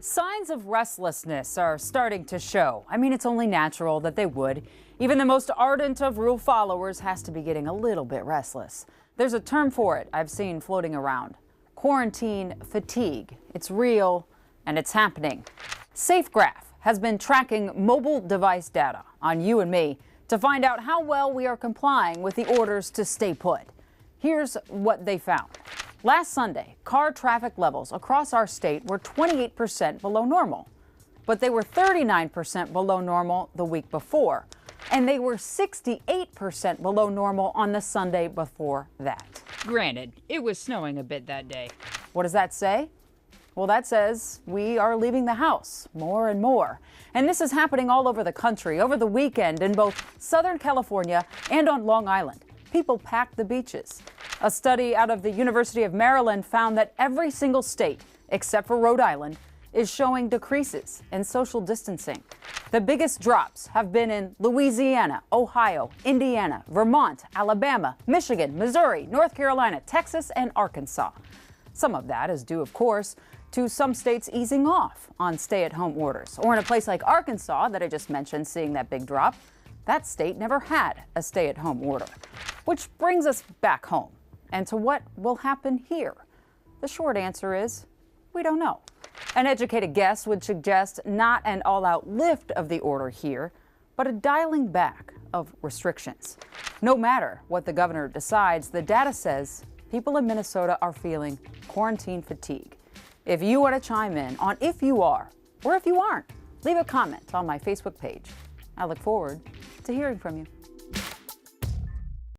Signs of restlessness are starting to show. I mean, it's only natural that they would. Even the most ardent of rule followers has to be getting a little bit restless. There's a term for it I've seen floating around. Quarantine fatigue. It's real and it's happening. SafeGraph has been tracking mobile device data on you and me to find out how well we are complying with the orders to stay put. Here's what they found. Last Sunday, car traffic levels across our state were 28% below normal, but they were 39% below normal the week before, and they were 68% below normal on the Sunday before that. Granted, it was snowing a bit that day. What does that say? Well, that says we are leaving the house more and more. And this is happening all over the country. Over the weekend in both Southern California and on Long Island, people packed the beaches. A study out of the University of Maryland found that every single state, except for Rhode Island, is showing decreases in social distancing. The biggest drops have been in Louisiana, Ohio, Indiana, Vermont, Alabama, Michigan, Missouri, North Carolina, Texas, and Arkansas. Some of that is due, of course, to some states easing off on stay-at-home orders. Or in a place like Arkansas that I just mentioned seeing that big drop, that state never had a stay-at-home order. Which brings us back home and to what will happen here. The short answer is we don't know. An educated guess would suggest not an all-out lift of the order here, but a dialing back of restrictions. No matter what the governor decides, the data says people in Minnesota are feeling quarantine fatigue. If you want to chime in on if you are or if you aren't, leave a comment on my Facebook page. I look forward to hearing from you.